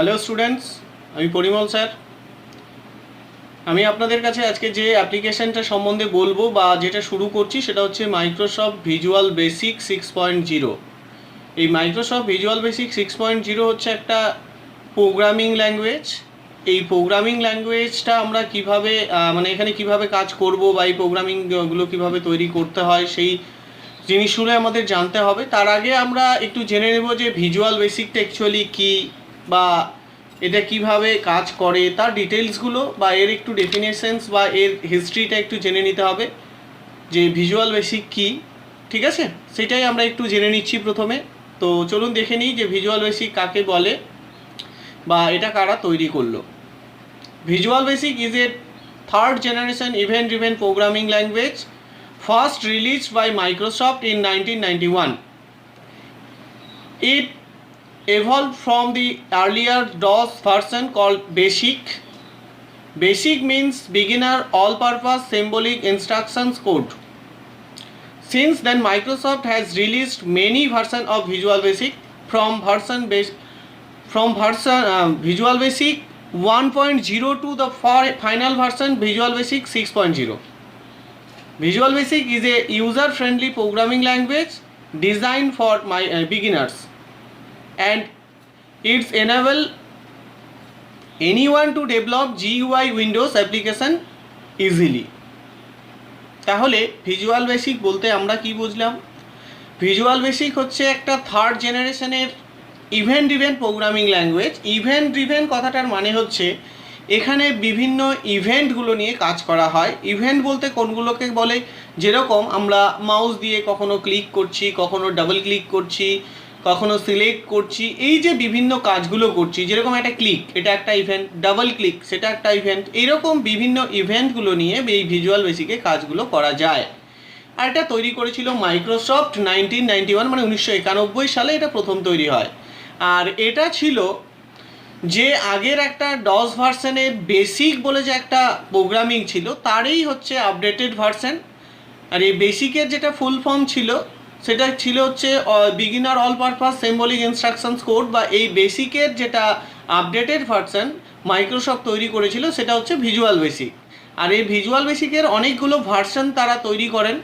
Hello students, আমি Parimal sir. আমি আপনাদের কাছে আজকে যে অ্যাপ্লিকেশনটা সম্বন্ধে বলবো বা যেটা শুরু করছি সেটা হচ্ছে মাইক্রোসফট ভিজুয়াল বেসিক 6.0। এই মাইক্রোসফট ভিজুয়াল বেসিক 6.0 হচ্ছে একটা প্রোগ্রামিং ল্যাঙ্গুয়েজ। এই প্রোগ্রামিং ল্যাঙ্গুয়েজটা আমরা কিভাবে মানে এখানে কিভাবে কাজ করব বা এই প্রোগ্রামিংগুলো কিভাবে তৈরি করতে হয় সেই জিনিসগুলো আমাদের জানতে হবে। তার আগে আমরা একটু জেনে নেব যে ভিজুয়াল বেসিকটা অ্যাকচুয়ালি কী বা এটা কিভাবে কাজ করে তার ডিটেলসগুলো বা এর একটু ডেফিনেশনস বা এর হিস্ট্রিটা একটু জেনে নিতে হবে যে ভিজুয়াল বেসিক কী। ঠিক আছে, সেটাই আমরা একটু জেনে নিচ্ছি প্রথমে। তো চলুন দেখে নিই যে ভিজুয়াল বেসিক কাকে বলে বা এটা কারা তৈরি করলো। Visual basic is a third generation event driven programming language first released by Microsoft in 1991. It evolved from the earlier DOS version called BASIC. BASIC means beginner all-purpose symbolic instructions code. Since then, Microsoft has released many versions of Visual Basic from Visual Basic 1.0 to the final version Visual Basic 6.0. Visual Basic is a user-friendly programming language designed for beginners, and it's enable anyone to develop GUI Windows application easily. তাহলে visual basic বলতে আমরা কি বুঝলাম? Visual basic হচ্ছে একটা third জেনারেশনের event driven programming language. Event driven কথাটার মানে হচ্ছে এখানে বিভিন্ন ইভেন্টগুলো নিয়ে কাজ করা হয়। ইভেন্ট বলতে কোনগুলোকে বলে, যেরকম আমরা মাউস দিয়ে কখনো ক্লিক করছি, কখনো ডাবল ক্লিক করছি, কখনো সিলেক্ট করছি, এই যে বিভিন্ন কাজগুলো করছি, যেরকম একটা ক্লিক এটা একটা ইভেন্ট, ডাবল ক্লিক সেটা একটা ইভেন্ট, এইরকম বিভিন্ন ইভেন্টগুলো নিয়ে এই ভিজুয়াল বেসিকে কাজগুলো করা যায়। আর এটা তৈরি করেছিল মাইক্রোসফট 1991, মানে 1991 সালে এটা প্রথম তৈরি হয়। আর এটা ছিল যে আগের একটা ডস ভার্সনের বেসিক বলে যে একটা প্রোগ্রামিং ছিল তারই হচ্ছে আপডেটেড ভার্সন। আর এই বেসিকের যেটা ফুল ফর্ম ছিল সেটা ছিল হচ্ছে beginner all purpose symbolic instructions code, বা এই বেসিকের যেটা আপডেটেড ভার্সন মাইক্রোসফট তৈরি করেছিল সেটা হচ্ছে ভিজুয়াল বেসিক। আর এই ভিজুয়াল বেসিকের অনেকগুলো ভার্সন তারা তৈরি করেন।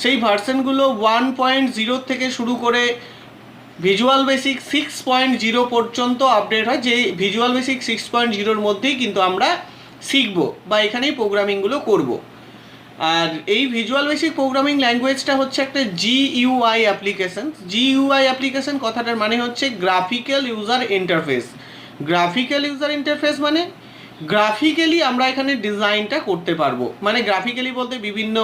সেই ভার্সনগুলো 1.0 থেকে শুরু করে ভিজুয়াল বেসিক 6.0 পর্যন্ত আপডেট হয়, যে ভিজুয়াল বেসিক 6.0-র মধ্যেই কিন্তু আমরা শিখব বা এখানেই প্রোগ্রামিংগুলো করব। আর এই ভিজুয়াল বেসিক প্রোগ্রামিং ল্যাঙ্গুয়েজটা হচ্ছে একটা GUI অ্যাপ্লিকেশন। GUI অ্যাপ্লিকেশন কথাটার মানে হচ্ছে graphical user interface. Graphical user interface মানে গ্রাফিক্যালি আমরা এখানে ডিজাইনটা করতে পারবো। মানে গ্রাফিক্যালি বলতে বিভিন্ন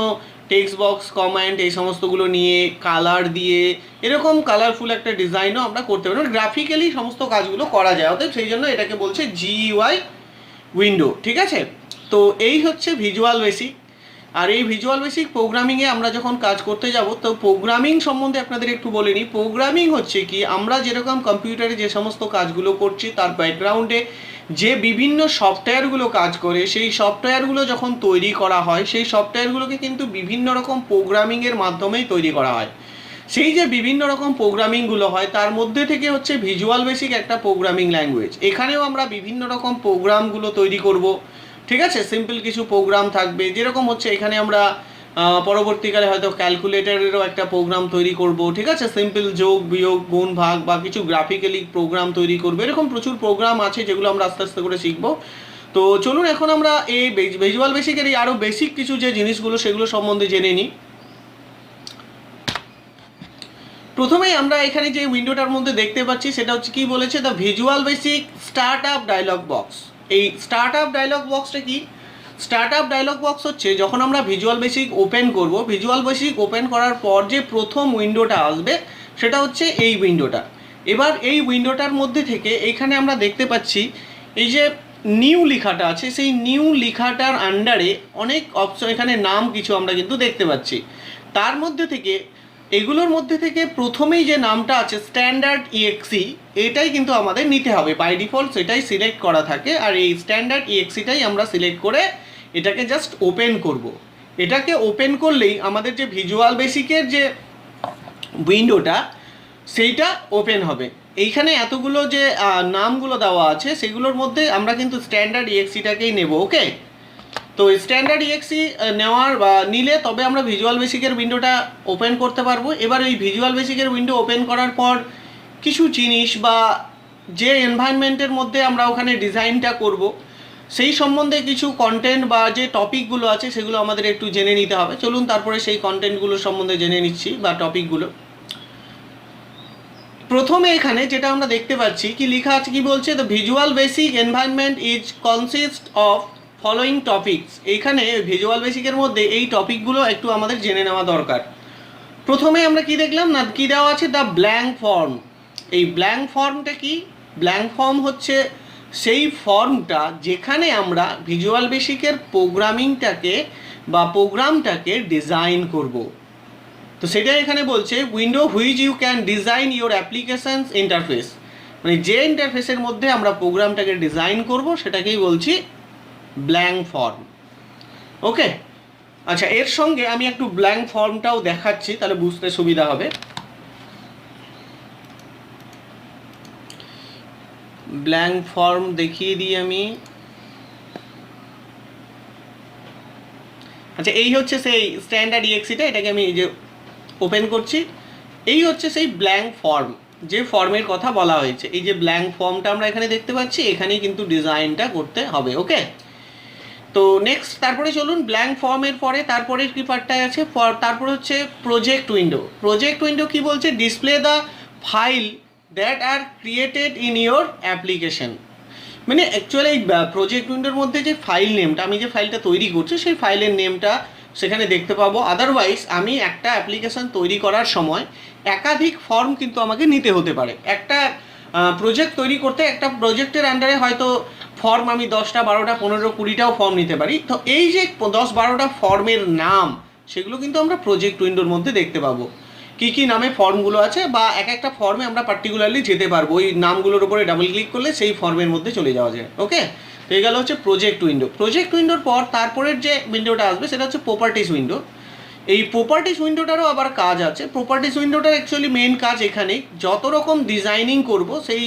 টেক্সট বক্স, কমেন্ট, এই সমস্তগুলো নিয়ে কালার দিয়ে এরকম কালারফুল একটা ডিজাইনও আমরা করতে পারি। গ্রাফিক্যালি সমস্ত কাজগুলো করা যায়, অতএব সেই জন্য এটাকে বলছে GUI উইন্ডো। ঠিক আছে, তো এই হচ্ছে ভিজুয়াল বেসিক। আর এই ভিজুয়াল বেসিক প্রোগ্রামিংয়ে আমরা যখন কাজ করতে যাব, তো প্রোগ্রামিং সম্বন্ধে আপনাদের একটু বলে নিই। প্রোগ্রামিং হচ্ছে কি, আমরা যেরকম কম্পিউটারে যে সমস্ত কাজগুলো করছি তার ব্যাকগ্রাউন্ডে যে বিভিন্ন সফটওয়্যারগুলো কাজ করে, সেই সফটওয়্যারগুলো যখন তৈরি করা হয় সেই সফটওয়্যারগুলোকে কিন্তু বিভিন্ন রকম প্রোগ্রামিংয়ের মাধ্যমেই তৈরি করা হয়। সেই যে বিভিন্ন রকম প্রোগ্রামিংগুলো হয় তার মধ্যে থেকে হচ্ছে ভিজুয়াল বেসিক একটা প্রোগ্রামিং ল্যাঙ্গুয়েজ। এখানেও আমরা বিভিন্ন রকম প্রোগ্রামগুলো তৈরি করব। ঠিক আছে, সিম্পল কিছু প্রোগ্রাম থাকবে, যেরকম হচ্ছে এখানে আমরা পরবর্তীকালে হয়তো ক্যালকুলেটরেরও একটা প্রোগ্রাম তৈরি করব। ঠিক আছে, সিম্পল যোগ বিয়োগ গুণ ভাগ বা কিছু গ্রাফিক্যালি প্রোগ্রাম তৈরি করবো। এরকম প্রচুর প্রোগ্রাম আছে যেগুলো আমরা আস্তে আস্তে করে শিখবো। তো চলুন এখন আমরা এই ভিজুয়াল বেসিকের এই আরও বেসিক কিছু যে জিনিসগুলো সেগুলো সম্বন্ধে জেনে নিই। প্রথমেই আমরা এখানে যে উইন্ডোটার মধ্যে দেখতে পাচ্ছি সেটা হচ্ছে কি বলেছে, the visual basic start up dialogue box. এই স্টার্ট আপ ডায়লগ বক্সটা কি? স্টার্ট আপ ডায়লগ বক্স হচ্ছে যখন আমরা ভিজুয়াল বেসিক ওপেন করব, ভিজুয়াল বেসিক ওপেন করার পর যে প্রথম উইন্ডোটা আসবে সেটা হচ্ছে এই উইন্ডোটা। এবার এই উইন্ডোটার মধ্যে থেকে এখানে আমরা দেখতে পাচ্ছি এই যে নিউ লেখাটা আছে, সেই নিউ লেখাটার আন্ডারে অনেক অপশন, এখানে নাম কিছু আমরা কিন্তু দেখতে পাচ্ছি। তার মধ্যে থেকে এগুলোর মধ্যে থেকে প্রথমেই যে নামটা আছে স্ট্যান্ডার্ড EXE, এটাই কিন্তু আমাদের নিতে হবে। বাই ডিফল্ট সেটাই সিলেক্ট করা থাকে, আর এই স্ট্যান্ডার্ড EXEটাই আমরা সিলেক্ট করে এটাকে জাস্ট ওপেন করব। এটাকে ওপেন করলেই আমাদের যে ভিজুয়াল বেসিকের যে উইন্ডোটা সেইটা ওপেন হবে। এইখানে এতগুলো যে নামগুলো দেওয়া আছে সেগুলোর মধ্যে আমরা কিন্তু স্ট্যান্ডার্ড ইএক্সিটাকেই নেব। ওকে, তো স্ট্যান্ডার্ড ইএক্সি নেওয়ার বা নিলে তবে আমরা ভিজুয়াল বেসিকের উইন্ডোটা ওপেন করতে পারবো। এবার এই ভিজুয়াল বেসিকের উইন্ডো ওপেন করার পর কিছু জিনিস বা যে এনভায়রনমেন্টের মধ্যে আমরা ওখানে ডিজাইনটা করব সেই সম্বন্ধে কিছু কন্টেন্ট বা যে টপিকগুলো আছে সেগুলো আমাদের একটু জেনে নিতে হবে। চলুন তারপরে সেই কন্টেন্টগুলো সম্বন্ধে জেনে নিচ্ছি বা টপিকগুলো। প্রথমে এখানে যেটা আমরা দেখতে পাচ্ছি কি লেখা আছে, কি বলছে, the visual basic environment is consist of following topics. এইখানে ভিজুয়াল বেসিকের মধ্যে এই টপিকগুলো একটু আমাদের জেনে নেওয়া দরকার। প্রথমে আমরা কি দেখলাম না, কি দেওয়া আছে, দ্য ব্ল্যাঙ্ক ফর্ম। এই ব্ল্যাঙ্ক ফর্মটা কি? ব্ল্যাঙ্ক ফর্ম হচ্ছে সেই ফর্মটা যেখানে আমরা ভিজুয়াল বেসিকের প্রোগ্রামিংটাকে বা প্রোগ্রামটাকে ডিজাইন করব। তো সেটা এখানে বলছে window which you can design your applications interface, মানে যে ইন্টারফেসের মধ্যে আমরা প্রোগ্রামটাকে ডিজাইন করব সেটাকেই বলছি ব্ল্যাঙ্ক ফর্ম। ওকে, আচ্ছা, এর সঙ্গে আমি একটু ব্ল্যাঙ্ক ফর্মটাও দেখাচ্ছি, তাহলে বুঝতে সুবিধা হবে। ব্ল্যাঙ্ক ফর্ম দেখিয়ে দিই আমি। আচ্ছা, এই হচ্ছে সেই স্ট্যান্ডার্ড ইএক্সিটা, এটাকে আমি যে ওপেন করছি, এই হচ্ছে সেই ব্ল্যাঙ্ক ফর্ম যে ফর্মের কথা বলা হয়েছে। এই যে ব্ল্যাঙ্ক ফর্মটা আমরা এখানে দেখতে পাচ্ছি, এখানেই কিন্তু ডিজাইনটা করতে হবে। ওকে, তো নেক্সট তারপরে চলুন ব্ল্যাঙ্ক ফর্মের পরে তারপরে কি পার্টটায় আছে, তারপরে হচ্ছে প্রজেক্ট উইন্ডো। প্রজেক্ট উইন্ডো কি বলছে, display the file that R created in your application. মানে অ্যাকচুয়ালি এই প্রজেক্ট উইন্ডোর মধ্যে যে ফাইল নেমটা, আমি যে ফাইলটা তৈরি করছি সেই ফাইলের নেমটা সেখানে দেখতে পাবো। আদারওয়াইজ আমি একটা অ্যাপ্লিকেশন তৈরি করার সময় একাধিক ফর্ম কিন্তু আমাকে নিতে হতে পারে। একটা প্রজেক্ট তৈরি করতে একটা প্রজেক্টের আন্ডারে হয়তো ফর্ম আমি 10টা 12টা 15 20টাও ফর্ম নিতে পারি। তো এই যে 10-12টা ফর্মের নাম সেগুলো কিন্তু আমরা প্রজেক্ট উইন্ডোর মধ্যে দেখতে পাবো, কী কী নামে ফর্মগুলো আছে, বা এক একটা ফর্মে আমরা পার্টিকুলারলি যেতে পারবো। ওই নামগুলোর উপরে ডাবল ক্লিক করলে সেই ফর্মের মধ্যে চলে যাওয়া যায়। ওকে, তো এই গেল হচ্ছে প্রজেক্ট উইন্ডো। প্রজেক্ট উইন্ডোর পর তারপরের যে উইন্ডোটা আসবে সেটা হচ্ছে প্রপার্টিস উইন্ডো। এই প্রপার্টিস উইন্ডোটারও আবার কাজ আছে। প্রপার্টিস উইন্ডোটার অ্যাকচুয়ালি মেন কাজ এখানেই যত রকম ডিজাইনিং করব সেই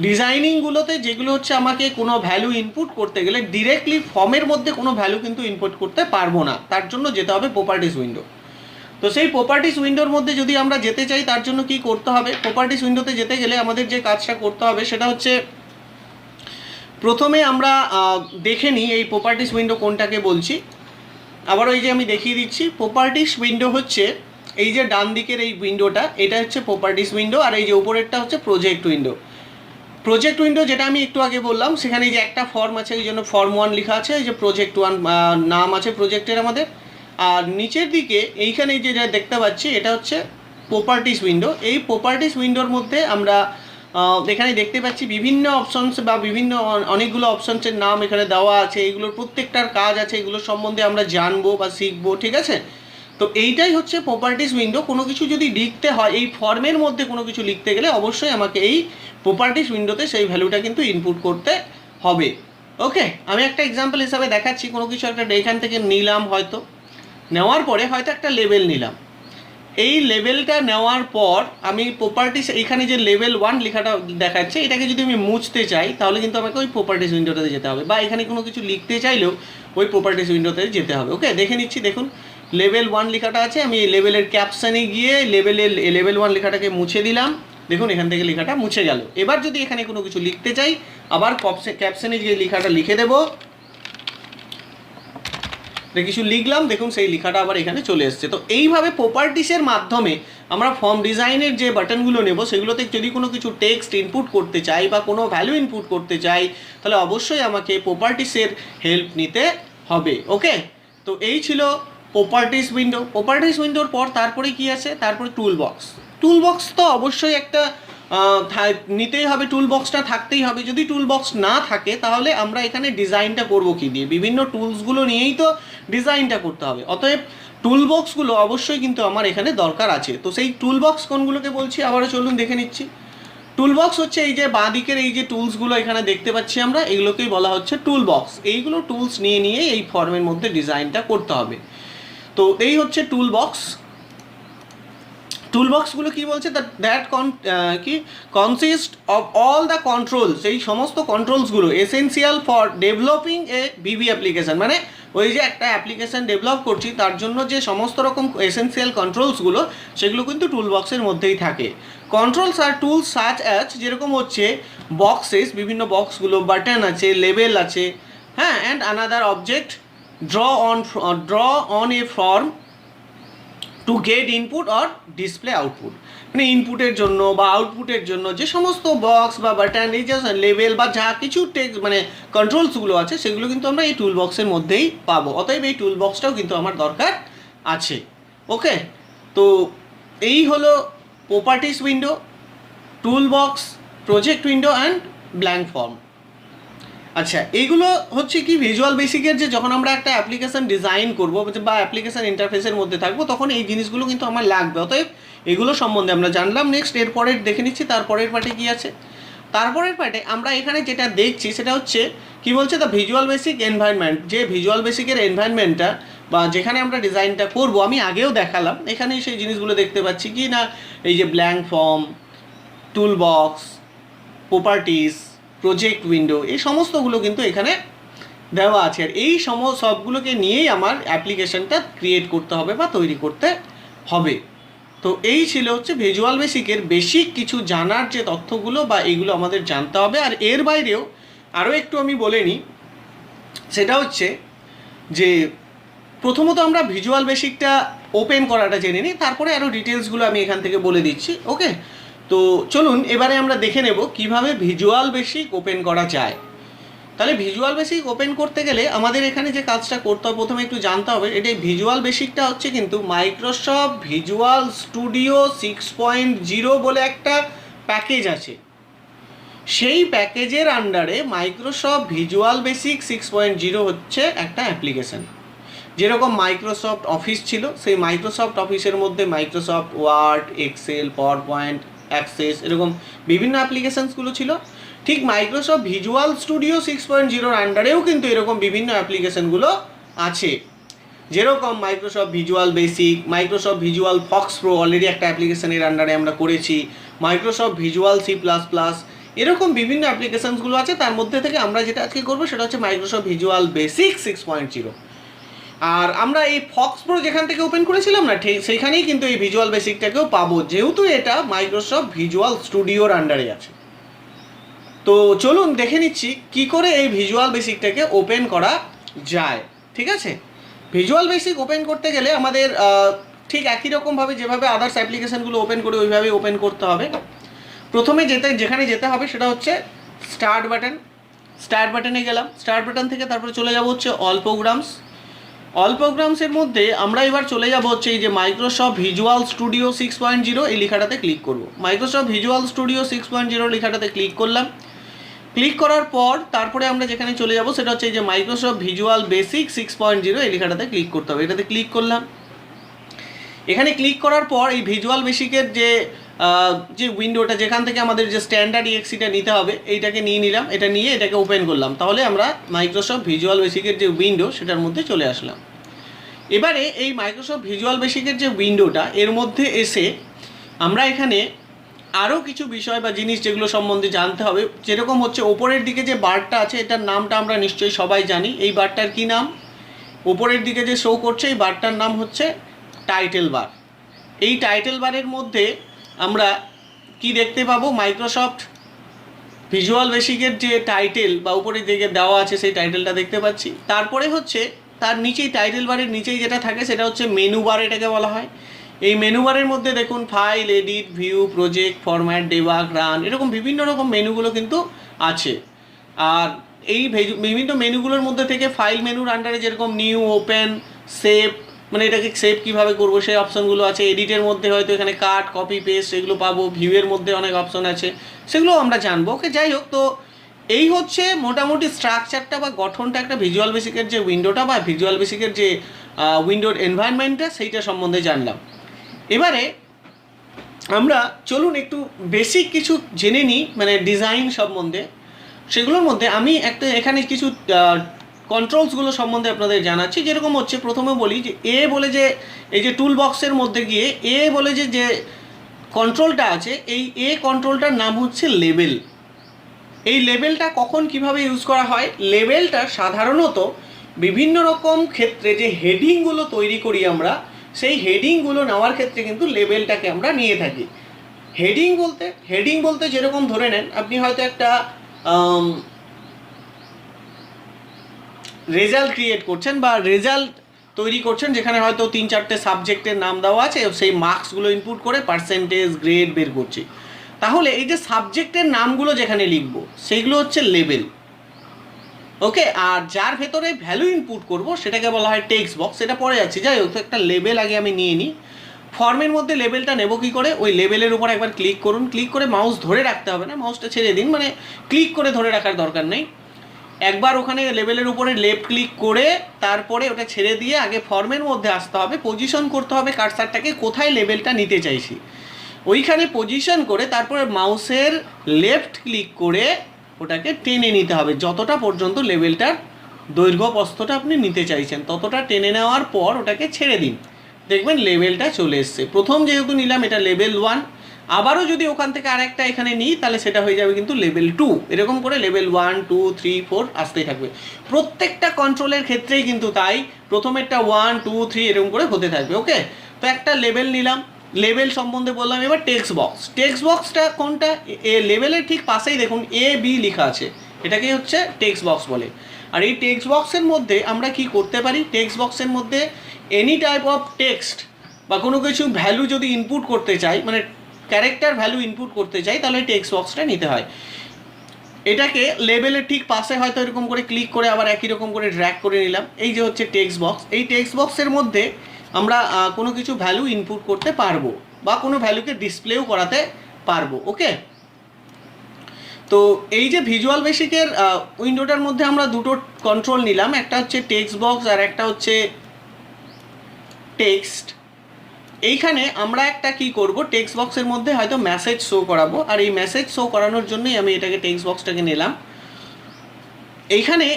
ডিজাইনিংগুলোতে যেগুলো হচ্ছে আমাকে কোনো ভ্যালু ইনপুট করতে গেলে ডিরেক্টলি ফর্মের মধ্যে কোনো ভ্যালু কিন্তু ইনপুট করতে পারবো না, তার জন্য যেতে হবে প্রপার্টিস উইন্ডো। তো সেই প্রপার্টিস উইন্ডোর মধ্যে যদি আমরা যেতে চাই তার জন্য কি করতে হবে, প্রপার্টিস উইন্ডোতে যেতে গেলে আমাদের যে কাজটা করতে হবে সেটা হচ্ছে প্রথমে আমরা দেখে নিই এই প্রপার্টিস উইন্ডো কোনটাকে বলছি। আবার ওই যে আমি দেখিয়ে দিচ্ছি, প্রপার্টিস উইন্ডো হচ্ছে এই যে ডান দিকের এই উইন্ডোটা, এটা হচ্ছে প্রপার্টিস উইন্ডো, আর এই যে উপরেরটা হচ্ছে প্রজেক্ট উইন্ডো। প্রজেক্ট উইন্ডো যেটা আমি একটু আগে বললাম, সেখানে যে একটা ফর্ম আছে এই জন্য ফর্ম 1 লেখা আছে, এই যে প্রজেক্ট 1 নাম আছে প্রজেক্টের আমাদের। আর নিচের দিকে এইখানে যে যা দেখতে পাচ্ছি এটা হচ্ছে প্রপার্টিস উইন্ডো। এই প্রপার্টিস উইন্ডোর মধ্যে আমরা এখানে দেখতে পাচ্ছি বিভিন্ন অপশনস বা বিভিন্ন অনেকগুলো অপশনসের নাম এখানে দেওয়া আছে। এইগুলোর প্রত্যেকটার কাজ আছে, এগুলো সম্বন্ধে আমরা জানবো বা শিখবো, ঠিক আছে। তো এইটাই হচ্ছে প্রপার্টিস উইন্ডো। কোনো কিছু যদি লিখতে হয় এই ফর্মের মধ্যে কোনো কিছু লিখতে গেলে অবশ্যই আমাকে এই প্রপার্টিস উইন্ডোতে সেই ভ্যালুটা কিন্তু ইনপুট করতে হবে। ওকে, আমি একটা এক্সাম্পল হিসাবে দেখাচ্ছি। কোনো কিছু একটা এখান থেকে নিলাম, হয়তো নেওয়ার পরে হয়তো একটা লেভেল নিলাম। এই লেভেলটা নেওয়ার পর আমি প্রপার্টিস এইখানে যে লেভেল 1 লেখাটা দেখাচ্ছে এটাকে যদি আমি মুছতে চাই তাহলে কিন্তু আমাকে ওই প্রপার্টিস উইন্ডোতে যেতে হবে, বা এখানে কোনো কিছু লিখতে চাইলেও ওই প্রপার্টিস উইন্ডোতে যেতে হবে। ওকে, দেখে নিচ্ছি। দেখুন লেভেল 1 লেখাটা আছে, আমি এই লেভেলের ক্যাপশনে গিয়ে লেভেল 1 লেখাটাকে মুছে দিলাম। দেখুন এখান থেকে লেখাটা মুছে গেল। এবার যদি এখানে কোনো কিছু লিখতে চাই আবার ক্যাপশনে গিয়ে লেখাটা লিখে দেবো, কিছু লিখলাম, দেখুন সেই লেখাটা আবার এখানে চলে এসছে। তো এইভাবে প্রপার্টিসের মাধ্যমে আমরা ফর্ম ডিজাইনের যে বাটনগুলো নেব সেগুলোতে যদি কোনো কিছু টেক্সট ইনপুট করতে চাই বা কোনো ভ্যালু ইনপুট করতে চাই তাহলে অবশ্যই আমাকে প্রপার্টিসের হেল্প নিতে হবে। ওকে, তো এই ছিল প্রপার্টিস উইন্ডো। প্রপার্টিস উইন্ডোর পর তারপরে কি আছে, তারপরে টুল বক্স। টুল বক্স তো অবশ্যই একটা নিতেই হবে, টুল বক্সটা থাকতেই হবে। যদি টুল বক্স না থাকে তাহলে আমরা এখানে ডিজাইনটা করব কি দিয়ে, বিভিন্ন টুলসগুলো নিয়েই তো ডিজাইনটা করতে হবে। অতএব টুল বক্সগুলো অবশ্যই কিন্তু আমার এখানে দরকার আছে। তো সেই টুল বক্স কোনগুলোকে বলছি আবারও চলুন দেখে নিচ্ছি। টুল বক্স হচ্ছে এই যে বাঁ দিকের এই যে টুলসগুলো এখানে দেখতে পাচ্ছি আমরা, এগুলোকেই বলা হচ্ছে টুল বক্স। এইগুলো টুলস নিয়ে নিয়ে এই ফর্মের মধ্যে ডিজাইনটা করতে হবে। তো এই হচ্ছে টুল বক্স। টুলবক্সগুলো কি বলছে, দ্যাট কি consist of all the controls, এই সমস্ত কন্ট্রোলসগুলো essential for developing a VB application, মানে ওই যে একটা অ্যাপ্লিকেশন ডেভেলপ করছি তার জন্য যে সমস্ত রকম এসেনশিয়াল কন্ট্রোলসগুলো সেগুলো কিন্তু টুলবক্সের মধ্যেই থাকে। কন্ট্রোলস আর টুলস সাচ অ্যাজ, যেরকম হচ্ছে বক্সেস, বিভিন্ন বক্সগুলো, বাটন আছে, লেবেল আছে, হ্যাঁ, and another object draw on a form to get input or display output, মানে ইনপুটের জন্য বা আউটপুটের জন্য যে সমস্ত বক্স বা বাটন, এই যে লেভেল বা যা কিছু টেক্সট মানে কন্ট্রোলসগুলো আছে সেগুলো কিন্তু আমরা এই টুল বক্সের মধ্যেই পাবো। অতএব এই টুল বক্সটাও কিন্তু আমার দরকার আছে। ওকে, তো এই হলো properties window, tool box, project window and blank form. আচ্ছা, এইগুলো হচ্ছে কি ভিজুয়াল বেসিকের যে যখন আমরা একটা অ্যাপ্লিকেশন ডিজাইন করব বা অ্যাপ্লিকেশন ইন্টারফেসের মধ্যে থাকবো তখন এই জিনিসগুলো কিন্তু আমার লাগবে। অতএব এগুলো সম্বন্ধে আমরা জানলাম। নেক্সট এরপরের দেখে নিচ্ছি তারপরের পার্টে কী আছে। তারপরের পার্টে আমরা এখানে যেটা দেখছি সেটা হচ্ছে কি বলছে, দ্য ভিজুয়াল বেসিক এনভায়রনমেন্ট, যে ভিজুয়াল বেসিকের এনভায়রনমেন্টটা বা যেখানে আমরা ডিজাইনটা করব, আমি আগেও দেখালাম, এখানেই সেই জিনিসগুলো দেখতে পাচ্ছি কি না, এই যে blank form, tool box, properties, project window, এই সমস্তগুলো কিন্তু এখানে দেওয়া আছে। আর এই সবগুলোকে নিয়েই আমার অ্যাপ্লিকেশনটা ক্রিয়েট করতে হবে বা তৈরি করতে হবে। তো এই ছিল হচ্ছে ভিজুয়াল বেসিকের বেসিক কিছু জানার যে তথ্যগুলো বা এইগুলো আমাদের জানতে হবে। আর এর বাইরেও আরও একটু আমি বলে নিই, সেটা হচ্ছে যে প্রথমত আমরা ভিজুয়াল বেসিকটা ওপেন করাটা জেনে নিই, তারপরে আরও ডিটেলসগুলো আমি এখান থেকে বলে দিচ্ছি। ওকে, তো চলুন এবারে আমরা দেখে নেব কিভাবে ভিজুয়াল বেসিক ওপেন করা যায়। তাহলে ভিজুয়াল বেসিক ওপেন করতে গেলে আমাদের এখানে যে কাজটা করতে হবে, প্রথমে একটু জানতে হবে এটাই ভিজুয়াল বেসিকটা হচ্ছে কিন্তু মাইক্রোসফট ভিজুয়াল স্টুডিও 6.0 বলে একটা প্যাকেজ আছে। সেই প্যাকেজের আন্ডারে মাইক্রোসফট ভিজুয়াল বেসিক 6.0 হচ্ছে একটা অ্যাপ্লিকেশন। যেরকম মাইক্রোসফট অফিস ছিল, সেই মাইক্রোসফট অফিসের মধ্যে Microsoft Word, Excel, PowerPoint, Access, এরকম বিভিন্ন অ্যাপ্লিকেশানসগুলো ছিল। ঠিক মাইক্রোসফট ভিজুয়াল স্টুডিও 6.0 আন্ডারেও কিন্তু এরকম বিভিন্ন অ্যাপ্লিকেশানগুলো আছে। যেরকম Microsoft visual basic, Microsoft visual Fox pro already একটা অ্যাপ্লিকেশানের আন্ডারে আমরা করেছি, মাইক্রোসফট ভিজুয়াল C++, এরকম বিভিন্ন অ্যাপ্লিকেশানসগুলো আছে। তার মধ্যে থেকে আমরা যেটা আজকে করবো সেটা হচ্ছে মাইক্রোসফট ভিজুয়াল বেসিক 6.0। আর আমরা এই ফক্স প্রো যেখান থেকে ওপেন করেছিলাম না, ঠিক সেইখানেই কিন্তু এই ভিজুয়াল বেসিকটাকেও পাবো, যেহেতু এটা মাইক্রোসফট ভিজুয়াল স্টুডিওর আন্ডারে আছে। তো চলুন দেখে নিচ্ছি কি করে এই ভিজুয়াল বেসিকটাকে ওপেন করা যায়। ঠিক আছে, ভিজুয়াল বেসিক ওপেন করতে গেলে আমাদের ঠিক একই রকমভাবে যেভাবে আদার্স অ্যাপ্লিকেশানগুলো ওপেন করে ওইভাবেই ওপেন করতে হবে। প্রথমে যেখানে যেতে হবে সেটা হচ্ছে স্টার্ট বাটন। স্টার্ট বাটনে গেলাম, স্টার্ট বাটন থেকে তারপরে চলে যাব হচ্ছে অল প্রোগ্রামস। অল প্রোগ্রামসের মধ্যে আমরা এবার চলে যাব হচ্ছে এই যে মাইক্রোসফট ভিজুয়াল স্টুডিও 6.0 এই লেখাটাতে ক্লিক করব। মাইক্রোসফট ভিজুয়াল স্টুডিও 6.0 লেখাটাতে ক্লিক করলাম। ক্লিক করার পর তারপরে আমরা যেখানে চলে যাব সেটা হচ্ছে এই যে মাইক্রোসফট ভিজুয়াল বেসিক 6.0 এই লেখাটাতে ক্লিক করতে হবে। এটাতে ক্লিক করলাম। এখানে ক্লিক করার পর এই ভিজুয়াল বেসিকের যে উইন্ডোটা, যেখান থেকে আমাদের যে স্ট্যান্ডার্ড EXEটা নিতে হবে, এইটাকে নিয়ে নিলাম। এটা নিয়ে এটাকে ওপেন করলাম। তাহলে আমরা মাইক্রোসফট ভিজুয়াল বেসিকের যে উইন্ডো সেটার মধ্যে চলে আসলাম। এবারে এই মাইক্রোসফট ভিজুয়াল বেসিকের যে উইন্ডোটা, এর মধ্যে এসে আমরা এখানে আরও কিছু বিষয় বা জিনিস যেগুলো সম্বন্ধে জানতে হবে। যেরকম হচ্ছে ওপরের দিকে যে বারটা আছে, এটার নামটা আমরা নিশ্চয়ই সবাই জানি। এই বারটার কি নাম? ওপরের দিকে যে শো করছে এই বারটার নাম হচ্ছে টাইটেল বার। এই টাইটেল বারের মধ্যে আমরা কি দেখতে পাবো? মাইক্রোসফট ভিজুয়াল বেসিকের যে টাইটেল বা উপরের দিকে দেওয়া আছে সেই টাইটেলটা দেখতে পাচ্ছি। তারপরে হচ্ছে তার নিচেই টাইটেল বারের নিচেই যেটা থাকে সেটা হচ্ছে মেনু বার, এটাকে বলা হয়। এই মেনু বারের মধ্যে দেখুন file, edit, view, project, format, debug, run, এরকম বিভিন্ন রকম মেনুগুলো কিন্তু আছে। আর এই বিভিন্ন মেনুগুলোর মধ্যে থেকে ফাইল মেনুর আন্ডারে যেরকম নিউ, ওপেন, সেভ, মানে এটাকে সেভ কীভাবে করবো সেই অপশানগুলো আছে। এডিটের মধ্যে হয়তো এখানে কাট, কপি, পেস্ট এগুলো পাবো। ভিউয়ের মধ্যে অনেক অপশান আছে, সেগুলো আমরা জানবো। ওকে, যাই হোক, তো এই হচ্ছে মোটামুটি স্ট্রাকচারটা বা গঠনটা একটা ভিজুয়াল বেসিকের যে উইন্ডোটা বা ভিজুয়াল বেসিকের যে উইন্ডোর এনভায়রনমেন্টটা সেইটা সম্বন্ধে জানলাম। এবারে আমরা চলুন একটু বেসিক কিছু জেনে নিই, মানে ডিজাইন সম্বন্ধে। সেগুলোর মধ্যে আমি এখানে কিছু কন্ট্রোলসগুলো সম্বন্ধে আপনাদের জানাচ্ছি। যেরকম হচ্ছে প্রথমে বলি যে বলে যে এই যে টুল বক্সের মধ্যে গিয়ে বলে যে কন্ট্রোলটা আছে, এই এ কন্ট্রোলটার নাম হচ্ছে লেবেল। এই লেবেলটা কখন কিভাবে ইউজ করা হয়? লেবেলটা সাধারণত বিভিন্ন রকম ক্ষেত্রে যে হেডিংগুলো তৈরি করি আমরা, সেই হেডিংগুলো নেওয়ার ক্ষেত্রে কিন্তু লেবেলটাকে আমরা নিয়ে থাকি। হেডিং বলতে যেরকম ধরে নেন, আপনি হয়তো একটা রেজাল্ট ক্রিয়েট করছেন বা রেজাল্ট তৈরি করছেন, যেখানে হয়তো 3-4টে সাবজেক্টের নাম দেওয়া আছে, সেই মার্কসগুলো ইনপুট করে পার্সেন্টেজ গ্রেড বের করছি। তাহলে এই যে সাবজেক্টের নামগুলো যেখানে লিখব সেইগুলো হচ্ছে লেবেল। ওকে, আর যার ভেতরে ভ্যালু ইনপুট করব সেটাকে বলা হয় টেক্সট বক্স। সেটা পরে যাচ্ছি, যাই হোক, একটা লেবেল আগে আমি নিয়ে নিই। ফর্মের মধ্যে লেবেলটা নেব কী করে? ওই লেবেলের উপর একবার ক্লিক করুন, ক্লিক করে মাউস ধরে রাখতে হবে না, মাউসটা ছেড়ে দিন, মানে ক্লিক করে ধরে রাখার দরকার নেই। একবার ওখানে লেবেলের উপরে লেফট ক্লিক করে তারপরে ওটা ছেড়ে দিয়ে আগে ফর্মের মধ্যে আসতে হবে, পজিশন করতে হবে কার্সারটাকে কোথায় লেবেলটা নিতে চাইছি, ওইখানে পজিশন করে তারপরে মাউসের লেফট ক্লিক করে ওটাকে টেনে নিতে হবে যতটা পর্যন্ত লেবেলটার দৈর্ঘ্য প্রস্থটা আপনি নিতে চাইছেন, ততটা টেনে নেওয়ার পর ওটাকে ছেড়ে দিন, দেখবেন লেবেলটা চলে এসছে। প্রথম যেহেতু নিলাম এটা লেবেল 1, আবারও যদি ওখান থেকে আরেকটা এখানে নিই তাহলে সেটা হয়ে যাবে কিন্তু লেভেল 2। এরকম করে লেভেল 1, 2, 3, 4 আসতেই থাকবে। প্রত্যেকটা কন্ট্রোলের ক্ষেত্রেই কিন্তু তাই, প্রথমেরটা 1, 2, 3 এরকম করে হতে থাকবে। ওকে, তো একটা লেভেল নিলাম, লেভেল সম্বন্ধে বললাম। এবার টেক্সট বক্সটা কোনটা? এ লেভেলের ঠিক পাশেই দেখুন AB লেখা আছে, এটাকেই হচ্ছে টেক্সট বক্স বলে। আর এই টেক্সট বক্সের মধ্যে আমরা কি করতে পারি? টেক্সট বক্সের মধ্যে এনি টাইপ অফ টেক্সট বা কোনো কিছু ভ্যালু যদি ইনপুট করতে চাই, মানে ক্যারেক্টার ভ্যালু ইনপুট করতে চাই, তাহলে টেক্সট বক্সটা নিতে হয়। এটাকে লেবেলের ঠিক পাশে হয়তো এরকম করে ক্লিক করে আবার একই রকম করে ড্র্যাগ করে নিলাম, এই যে হচ্ছে টেক্সট বক্স। এই টেক্সট বক্সের মধ্যে আমরা কোনো কিছু ভ্যালু ইনপুট করতে পারবো বা কোনো ভ্যালুকে ডিসপ্লেও করাতে পারবো। ওকে, তো এই যে ভিজুয়াল বেসিকের উইন্ডোটার মধ্যে আমরা দুটো কন্ট্রোল নিলাম, একটা হচ্ছে টেক্সট বক্স আর একটা হচ্ছে টেক্সট। এইখানে আমরা একটা কি করব, টেক্সট বক্সের মধ্যে হয়তো মেসেজ শো করাবো, আর এই মেসেজ শো করানোর জন্যই আমি এটাকে টেক্সট বক্সটাকে নিলাম। এইখানে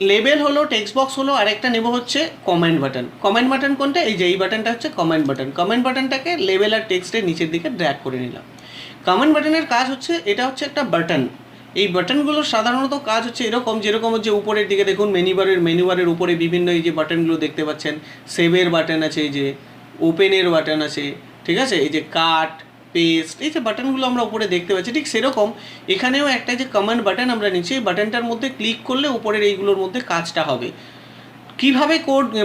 লেবেল হলো, টেক্সট বক্স হলো, আর একটা নেব হচ্ছে কমেন্ট বাটন। কমেন্ট বাটন কোনটা? এই যে এই বাটনটা হচ্ছে কমেন্ট বাটন। কমেন্ট বাটনটাকে লেবেল আর টেক্সটের নিচের দিকে ড্র্যাগ করে নিলাম। কমেন্ট বাটনের কাজ হচ্ছে, এটা হচ্ছে একটা বাটন। এই বাটনগুলোর সাধারণত কাজ হচ্ছে এরকম, যেরকম হচ্ছে উপরের দিকে দেখুন মেনুবারের উপরে বিভিন্ন এই যে বাটনগুলো দেখতে পাচ্ছেন, সেভের বাটন আছে, এই যে ওপেনের বাটন আছে, ঠিক আছে, এই যে কাট পেস্ট, এই যে বাটনগুলো আমরা উপরে দেখতে পাচ্ছি, ঠিক সেরকম এখানেও একটা যে কমান্ড বাটন আমরা নিচ্ছি, এই বাটনটার মধ্যে ক্লিক করলে উপরের এইগুলোর মধ্যে কাজটা হবে। কিভাবে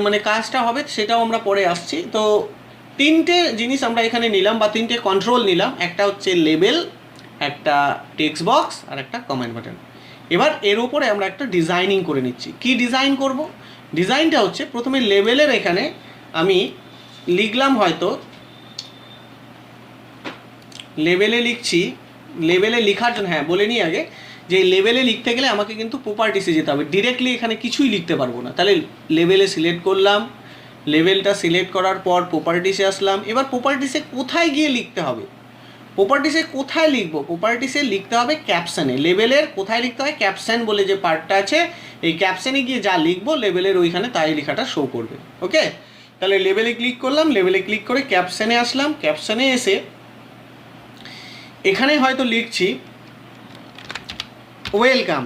মানে কাজটা হবে সেটাও আমরা পরে আসছি। তো তিনটে জিনিস আমরা এখানে নিলাম বা তিনটে কন্ট্রোল নিলাম, একটা হচ্ছে লেবেল, একটা টেক্সট বক্স আর একটা কমেন্ট বাটন। এবার এর উপরে আমরা একটা ডিজাইনিং করে নিচ্ছি। কি ডিজাইন করব? ডিজাইনটা হচ্ছে প্রথমে লেবেলের এখানে আমি লিখলাম, হয়তো লেবেলে লিখছি, লেবেলে লেখার জন্য বলে নিই আগে যে লেবেলে লিখতে গেলে আমাকে কিন্তু প্রপার্টিসে যেতে হবে, ডিরেক্টলি এখানে কিছুই লিখতে পারবো না। তাহলে লেবেলে সিলেক্ট করলাম, লেবেলটা সিলেক্ট করার পর প্রপার্টিসে আসলাম। এবার প্রপার্টিসে কোথায় গিয়ে লিখতে হবে? প্রপার্টিসে কোথায় লিখবো? প্রপার্টিসে লিখতে হবে ক্যাপশনে। লেবেলের কোথায় লিখতে হয়? ক্যাপশন বলে যে পার্টটা আছে, এই ক্যাপশনে গিয়ে যা লিখবো লেবেলের ওইখানে তাই লেখাটা শো করবে। ওকে, তাহলে লেবেলে ক্লিক করলাম, লেবেলে ক্লিক করে ক্যাপশনে আসলাম। ক্যাপশনে এসে এখানে হয়তো লিখছি ওয়েলকাম,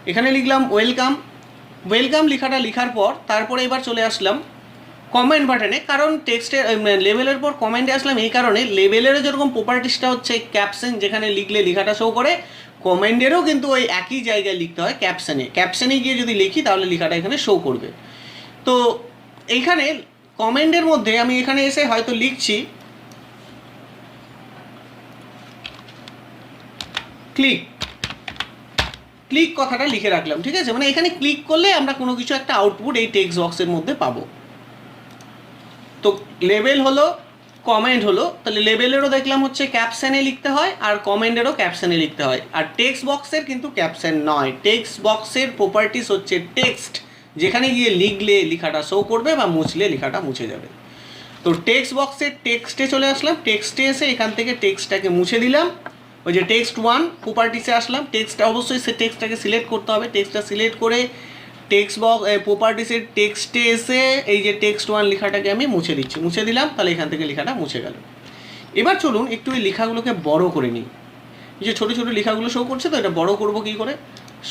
এখানে লিখলাম ওয়েলকাম। ওয়েলকাম লেখাটা লেখার পর তারপরে এবার চলে আসলাম কমেন্ট বাটনে, কারণ টেক্সটের লেবেলের পর কমেন্টে আসলাম এই কারণে, লেবেলেরও যেরকম প্রপার্টিসটা হচ্ছে ক্যাপশন, যেখানে লিখলে লেখাটা শো করে, কমেন্টেরও কিন্তু ওই একই জায়গায় লিখতে হয় ক্যাপশনে। ক্যাপশনে গিয়ে যদি লিখি তাহলে লেখাটা এখানে শো করবে। তো এইখানে কমেন্টের মধ্যে আমি এখানে এসে হয়তো লিখছি ক্লিক, ক্লিক কথাটা লিখে রাখলাম, ঠিক আছে, মানে এখানে ক্লিক করলে আমরা কোনো কিছু একটা আউটপুট এই টেক্সট বক্সের মধ্যে পাবো। তো লেবেল হলো, কমেন্ট হলো, তাহলে লেবেলেরও দেখলাম হচ্ছে ক্যাপশনে লিখতে হয় আর কমেন্টেরও ক্যাপশনে লিখতে হয়। আর টেক্সট বক্সের কিন্তু ক্যাপশন নয়, টেক্সট বক্সের প্রপার্টিস হচ্ছে টেক্সট, যেখানে গিয়ে লিখলে লেখাটা শো করবে বা মুছলে লেখাটা মুছে যাবে। তো টেক্সট বক্সের টেক্সটে চলে আসলাম, টেক্সটে এসে এখান থেকে টেক্সটটাকে মুছে দিলাম, ওই যে টেক্সট 1 প্রপার্টিসে আসলাম, টেক্সটটা অবশ্যই সে টেক্সটটাকে সিলেক্ট করতে হবে, টেক্সটটা সিলেক্ট করে টেক্সট বক্স প্রপার্টিসের টেক্সটে এসে এই যে টেক্সট 1 লেখাটাকে আমি মুছে দিচ্ছি, মুছে দিলাম, তাহলে এখান থেকে লেখাটা মুছে গেল। এবার চলুন একটু এই লেখাগুলোকে বড় করে নিই। এই যে ছোটো ছোটো লেখাগুলো শো করছে, তো এটা বড় করব কী করে?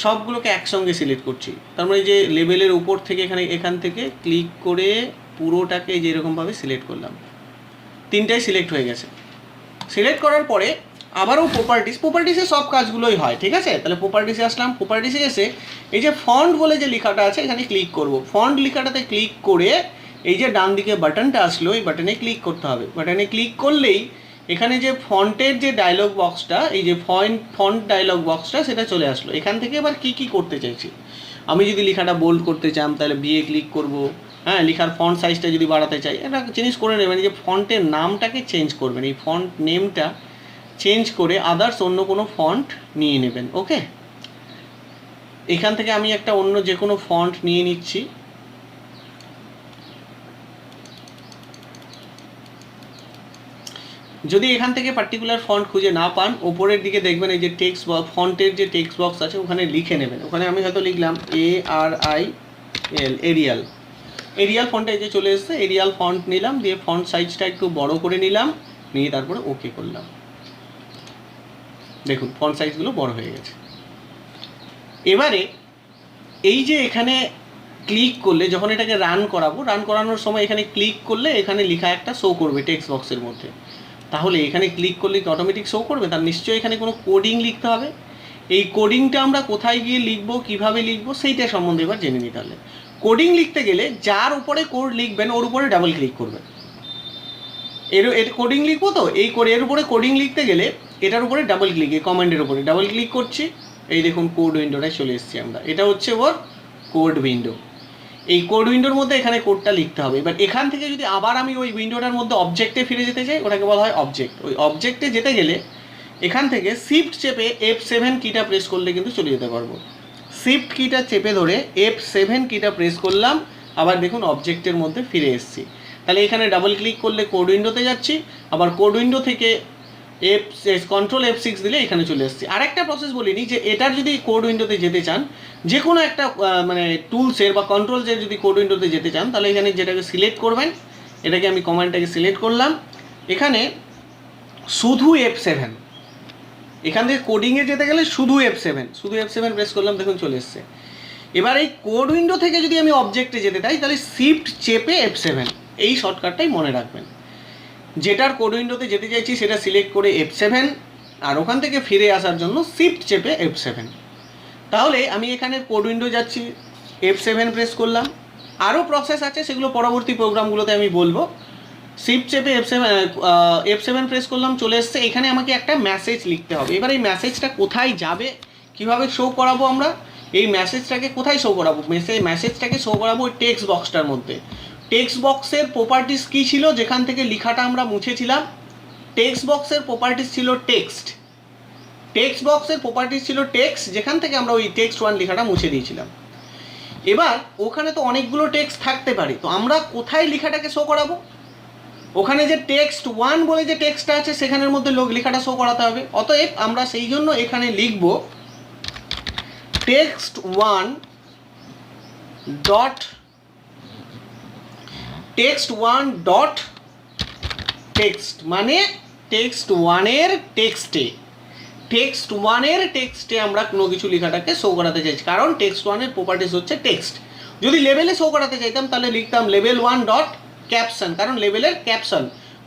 সবগুলোকে একসঙ্গে সিলেক্ট করছি। তার মানে যে লেবেলের উপর থেকে এখান থেকে ক্লিক করে পুরোটাকে যে এরকমভাবে সিলেক্ট করলাম, তিনটাই সিলেক্ট হয়ে গেছে। সিলেক্ট করার পরে আবারও প্রপার্টিসে সব কাজগুলোই হয়, ঠিক আছে? তাহলে প্রপার্টিসে আসলাম, প্রপার্টিসে এসে এই যে ফন্ট বলে যে লেখাটা আছে এখানে ক্লিক করব। ফন্ট লেখাটাতে ক্লিক করে এই যে ডান দিকে বাটনটা আসলো, এই বাটনে ক্লিক করতে হবে। বাটনে ক্লিক করলেই এখানে যে ফন্টের যে ডায়লগ বক্সটা, এই যে ফন্ট ডায়লগ বক্সটা সেটা চলে আসলো। এখান থেকে এবার কি করতে চাইছি, আমি যদি লেখাটা বোল্ড করতে চাই তাহলে বিয়ে ক্লিক করব। হ্যাঁ, লেখার ফন্ট সাইজটা যদি বাড়াতে চাই, একটা জিনিস করে নেবেন যে ফন্টের নামটাকে চেঞ্জ করবেন। এই ফন্ট নেমটা চেঞ্জ করে আদার্স অন্য কোনো ফন্ট নিয়ে নেবেন। ওকে, এখান থেকে আমি একটা অন্য যে কোনো ফন্ট নিয়ে নিচ্ছি। যদি এখান থেকে পার্টিকুলার ফন্ট খুঁজে না পান, ওপরের দিকে দেখবেন এই যে টেক্সট ফন্টের যে টেক্সট বক্স আছে ওখানে লিখে নেবেন। ওখানে আমি হয়তো লিখলাম ARIL, এরিয়াল ফন্টে যে চলে এসেছে, এরিয়াল ফন্ট নিলাম, দিয়ে ফন্ট সাইজটা একটু বড় করে নিলাম, নিয়ে তারপরে ওকে করলাম। দেখুন ফন্ট সাইজগুলো বড় হয়ে গেছে। এবারে এই যে এখানে ক্লিক করলে, যখন এটাকে রান করানোর সময় এখানে ক্লিক করলে এখানে লেখা একটা শো করবে টেক্সট বক্সের মধ্যে। তাহলে এখানে ক্লিক করলে কি অটোমেটিক শো করবে? তার নিশ্চয়ই এখানে কোনো কোডিং লিখতে হবে। এই কোডিংটা আমরা কোথায় গিয়ে লিখবো, কিভাবে লিখবো, সেইটা সম্বন্ধে এবার জেনে নিতে হবে। কোডিং লিখতে গেলে যার উপরে কোড লিখবেন ওর উপরে ডাবল ক্লিক করবেন। এর কোডিং লিখবো, তো এর উপরে কোডিং লিখতে গেলে এটার উপরে ডাবল ক্লিক, এই কমান্ডের উপরে ডাবল ক্লিক করছি। এই দেখুন কোড উইন্ডোটায় চলে এসেছি আমরা। এটা হচ্ছে ওর কোড উইন্ডো। এই কোড উইন্ডোর মধ্যে এখানে কোডটা লিখতে হবে। এবার এখান থেকে যদি আবার আমি ওই উইন্ডোটার মধ্যে অবজেক্টে ফিরে যেতে চাই, ওটাকে বলা হয় অবজেক্ট। ওই অবজেক্টে যেতে গেলে এখান থেকে শিফট চেপে F7 কিটা প্রেস করলে কিন্তু চলে যেতে পারবো। শিফট কিটা চেপে ধরে F7 কিটা প্রেস করলাম, আবার দেখুন অবজেক্টের মধ্যে ফিরে এসেছি। তাহলে এখানে ডাবল ক্লিক করলে কোড উইন্ডোতে যাচ্ছি, আবার কোড উইন্ডো থেকে কন্ট্রোল F6 দিলে এখানে চলে এসেছি। আরেকটা প্রসেস বলিনি, যে এটার যদি কোড উইন্ডোতে যেতে চান, যে কোনো একটা মানে টুলসের বা কন্ট্রোলসের যদি কোড উইন্ডোতে যেতে চান, তাহলে এখানে যেটাকে সিলেক্ট করবেন, এটাকে আমি কমান্ডটাকে সিলেক্ট করলাম, এখানে শুধু F7, এখান থেকে কোডিংয়ে যেতে গেলে শুধু F7 প্রেস করলাম, দেখুন চলে এসছে। এবার এই কোড উইন্ডো থেকে যদি আমি অবজেক্টে যেতে চাই, তাহলে শিফট চেপে F7, এই শর্টকাটটাই মনে রাখবেন। যেটার কোড উইন্ডোতে যেতে চাইছি সেটা সিলেক্ট করে F7, আর ওখান থেকে ফিরে আসার জন্য শিফট চেপে F7। তাহলে আমি এখানে কোড উইন্ডো যাচ্ছি, F7 প্রেস করলাম। আরও প্রসেস আছে, সেগুলো পরবর্তী প্রোগ্রামগুলোতে আমি বলবো। শিফট চেপে F7 প্রেস করলাম, চলে এসছে। এখানে আমাকে একটা মেসেজ লিখতে হবে। এবার এই মেসেজটা কোথায় যাবে, কিভাবে শো করাবো আমরা, এই মেসেজটাকে কোথায় শো করাবো? মেসেজটাকে শো করাবো ওই টেক্সট বক্সটার মধ্যে। টেক্সট বক্সের প্রপার্টিস কী ছিল, যেখান থেকে লেখাটা আমরা মুছেছিলাম? টেক্সট বক্সের প্রপার্টিস ছিল টেক্সট বক্সের প্রপার্টিস ছিল টেক্সট, যেখান থেকে আমরা ওই টেক্সট 1 লেখাটা মুছে দিয়েছিলাম। এবার ওখানে তো অনেকগুলো টেক্সট থাকতে পারে, তো আমরা কোথায় লেখাটাকে শো করাবো? ওখানে যে টেক্সট 1 বলে যে টেক্সটটা আছে সেখানের মধ্যে লেখাটা শো করাতে হবে। অতএব আমরা সেই জন্য এখানে লিখব টেক্সট 1 ডট টেক্সট, মানে টেক্সট 1-এর টেক্সটে আমরা কোনো কিছু লেখাটাকে শো করাতে চাইছি, কারণ টেক্সট 1-এর প্রপার্টিস হচ্ছে টেক্সট। যদি লেভেলে শো করাতে চাইতাম তাহলে লিখতাম লেভেল 1 ডট ক্যাপশন, কারণ লেভেলের ক্যাপশন।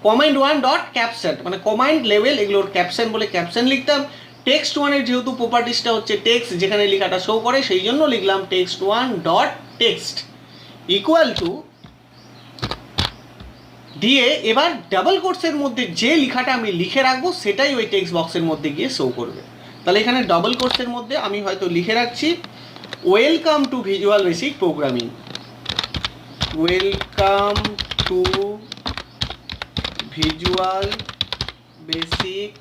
কমান্ড 1 ডট ক্যাপশন, মানে কমান্ড লেভেল এগুলোর ক্যাপশন বলে ক্যাপশন লিখতাম। টেক্সট 1-এর যেহেতু প্রপার্টিসটা হচ্ছে টেক্সট, যেখানে লেখাটা শো করে, সেই জন্য লিখলাম text 1 dot text equal to দিয়ে এবার ডাবল কোটসের মধ্যে যে লেখাটা আমি লিখে রাখবো সেটাই ওই টেক্সট বক্সের মধ্যে গিয়ে শো করবে। তাহলে এখানে ডাবল কোটসের মধ্যে আমি হয়তো লিখে রাখছি welcome to visual basic programming, welcome to visual basic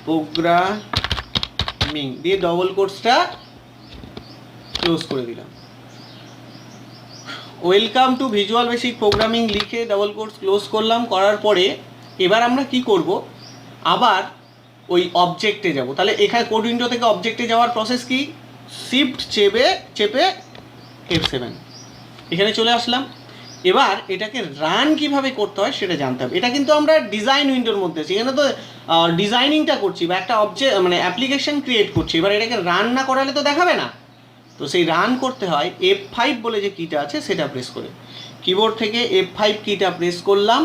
programming দিয়ে ডবল কোটসটা ক্লোজ করে দিলাম। Welcome to visual basic programming লিখে ডাবল কোটস ক্লোজ করলাম। করার পরে এবার আমরা কি করব, আবার ওই অবজেক্টে যাব। তাহলে এখানে কোড উইন্ডো থেকে অবজেক্টে যাওয়ার প্রসেস কি, শিফট চেপে F7 এখানে চলে আসলাম। এবার এটাকে রান কিভাবে করতে হয় সেটা জানতে হবে। এটা কিন্তু আমরা ডিজাইন উইন্ডোর মধ্যে আছি, এখানে তো ডিজাইনিংটা করছি বা একটা অবজেক্ট মানে অ্যাপ্লিকেশন ক্রিয়েট করছি। এবার এটাকে রান না করালে তো দেখাবে না, তো সেই রান করতে হয় F5 বলে যে কিটা আছে সেটা প্রেস করে। কিবোর্ড থেকে F5 কিটা প্রেস করলাম,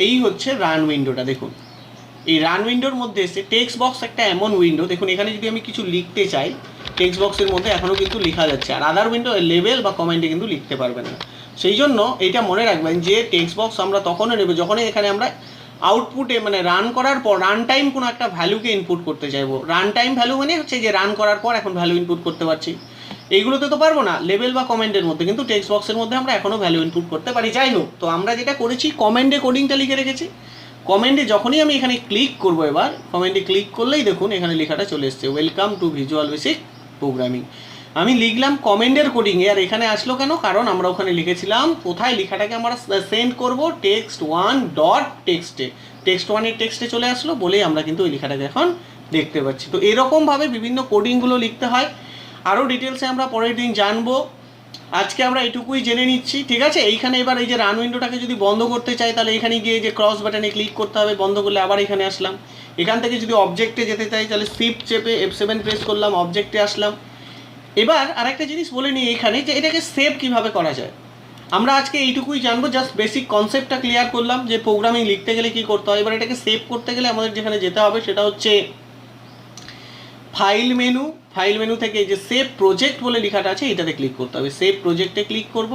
এই হচ্ছে রান উইন্ডোটা। দেখুন এই রান উইন্ডোর মধ্যে এসে টেক্সট বক্স একটা এমন উইন্ডো, দেখুন এখানে যদি আমি কিছু লিখতে চাই টেক্সট বক্সের মধ্যে এখনও কিন্তু লেখা যাচ্ছে, আর আদার উইন্ডো লেভেল বা কমেন্টে কিন্তু লিখতে পারবেন না। সেই জন্য এইটা মনে রাখবেন যে টেক্সট বক্স আমরা তখনও নেব যখনই এখানে আমরা আউটপুটে মানে রান করার পর রান টাইম কোনো একটা ভ্যালুকে ইনপুট করতে চাইবো। রান টাইম ভ্যালু মানে হচ্ছে যে রান করার পর এখন ভ্যালু ইনপুট করতে পারছি, এইগুলোতে তো পারবো না লেভেল বা কমেন্টের মধ্যে, কিন্তু টেক্সট বক্সের মধ্যে আমরা এখনও ভ্যালু ইনপুট করতে পারি। যাই হোক, তো আমরা যেটা করেছি কমেন্টে কোডিংটা লিখে রেখেছি। কমেন্টে যখনই আমি এখানে ক্লিক করবো, এবার কমেন্টে ক্লিক করলেই দেখুন এখানে লেখাটা চলে এসছে welcome to visual basic programming. আমি লিখলাম কমেন্টের কোডিংয়ে, আর এখানে আসলো কেন, কারণ আমরা ওখানে লিখেছিলাম কোথায় লেখাটাকে আমরা সেন্ড করবো, text1.txt, text1 এর টেক্সটে চলে আসলো বলেই আমরা কিন্তু ওই লেখাটাকে এখন দেখতে পাচ্ছি। তো এরকমভাবে বিভিন্ন কোডিংগুলো লিখতে হয়। আরও ডিটেলসে আমরা পরের দিন জানবো, আজকে আমরা এটুকুই জেনে নিচ্ছি, ঠিক আছে। এইখানে এবার এই যে রান উইন্ডোটাকে যদি বন্ধ করতে চাই তাহলে এখানে গিয়ে যে ক্রস বাটনে ক্লিক করতে হবে, বন্ধ করলে আবার এখানে আসলাম। এখান থেকে যদি অবজেক্টে যেতে চাই তাহলে শিফট চেপে F7 প্রেস করলাম, অবজেক্টে আসলাম। এবার আরেকটা জিনিস বলে নিই এখানে যে এটাকে সেভ কিভাবে করা যায়, আমরা আজকে এইটুকুই জানবো, জাস্ট বেসিক কনসেপ্টটা ক্লিয়ার করলাম যে প্রোগ্রামিং লিখতে গেলে কী করতে হয়। এবার এটাকে সেভ করতে গেলে আমাদের যেখানে যেতে হবে সেটা হচ্ছে ফাইল মেনু থেকে যে সেভ প্রজেক্ট বলে লেখাটা আছে এটাতে ক্লিক করতে হবে। সেভ প্রজেক্টে ক্লিক করব।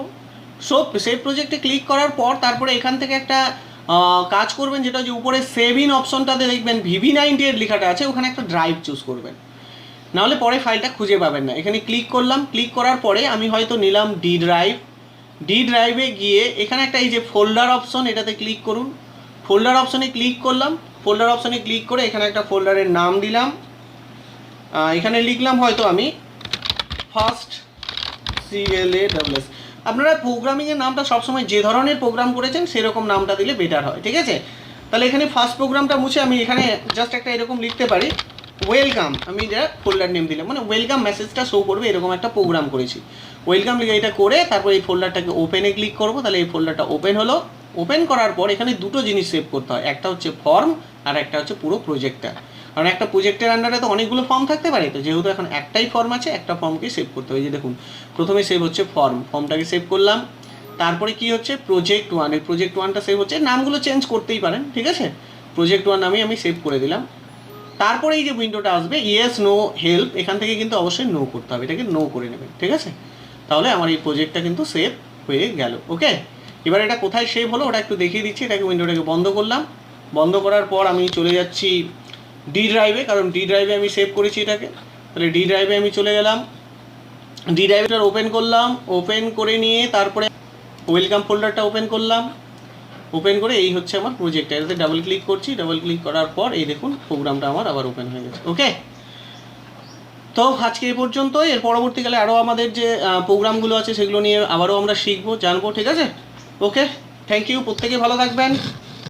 সেভ প্রজেক্টে ক্লিক করার পর তারপরে এখান থেকে একটা কাজ করবেন, যেটা যে উপরে সেভ ইন অপশনটাতে দেখবেন VB90 এর লেখাটা আছে, ওখানে একটা ড্রাইভ চুজ করবেন, নাহলে পরে ফাইলটা খুঁজে পাবেন না। এখানে ক্লিক করলাম, ক্লিক করার পরে আমি হয়তো নিলাম ডি ড্রাইভে গিয়ে এখানে একটা এই যে ফোল্ডার অপশন, এটাতে ক্লিক করুন। ফোল্ডার অপশনে ক্লিক করলাম, ফোল্ডার অপশনে ক্লিক করে এখানে একটা ফোল্ডারের নাম দিলাম, এখানে লিখলাম হয়তো আমি ফার্স্ট CLASS। আপনারা প্রোগ্রামিংয়ের নামটা সবসময় যে ধরনের প্রোগ্রাম করেছেন সেরকম নামটা দিলে বেটার হয়, ঠিক আছে। তাহলে এখানে ফার্স্ট প্রোগ্রামটা মুছে আমি এখানে জাস্ট একটা এরকম লিখতে পারি ওয়েলকাম, আমি যা ফোল্ডার নেম দিলাম, মানে ওয়েলকাম মেসেজটা শো করবে এরকম একটা প্রোগ্রাম করেছি। ওয়েলকাম লিখে এটা করে তারপর এই ফোল্ডারটাকে ওপেনে ক্লিক করবো, তাহলে এই ফোল্ডারটা ওপেন হলো। ওপেন করার পর এখানে দুটো জিনিস সেভ করতে হয়, একটা হচ্ছে ফর্ম আর একটা হচ্ছে পুরো প্রজেক্টটা। কারণ একটা প্রজেক্টের আন্ডারে তো অনেকগুলো ফর্ম থাকতে পারে, তো যেহেতু এখন একটাই ফর্ম আছে একটা ফর্মকে সেভ করতে হবে। যে দেখুন প্রথমে সেভ হচ্ছে ফর্মটাকে সেভ করলাম, তারপরে কি হচ্ছে project1, এই project1টা সেভ হচ্ছে, নামগুলো চেঞ্জ করতেই পারেন, ঠিক আছে। project1 নামে আমি সেভ করে দিলাম। তারপরে এই যে উইন্ডোটা আসবে ইয়েস নো হেল্প, এখান থেকে কিন্তু অবশ্যই নো করতে হবে, এটাকে নো করে নেবেন, ঠিক আছে। তাহলে আমার এই প্রজেক্টটা কিন্তু সেভ হয়ে গেল। ওকে, এবার এটা কোথায় সেভ হলো ওটা একটু দেখিয়ে দিচ্ছি। এটাকে উইন্ডোটাকে বন্ধ করলাম, বন্ধ করার পর আমি চলে যাচ্ছি ডি ড্রাইভে, কারণ ডি ড্রাইভে আমি সেভ করেছি এটাকে। তাহলে ডি ড্রাইভে আমি চলে গেলাম, ডি ড্রাইভটা ওপেন করলাম, ওপেন করে নিয়ে তারপরে ওয়েলকাম ফোল্ডারটা ওপেন করলাম, ওপেন করে এই হচ্ছে আমার প্রজেক্ট, এটাতে ডাবল ক্লিক করছি, ডাবল ক্লিক করার পর এই দেখুন প্রোগ্রামটা আমার আবার ওপেন হয়ে গেছে। ওকে, তো আজকে এই পর্যন্তই। এর পরবর্তীকালে আরও আমাদের যে প্রোগ্রামগুলো আছে সেগুলো নিয়ে আবারও আমরা শিখবো, জানবো, ঠিক আছে। ওকে, থ্যাংক ইউ, প্রত্যেকে ভালো থাকবেন।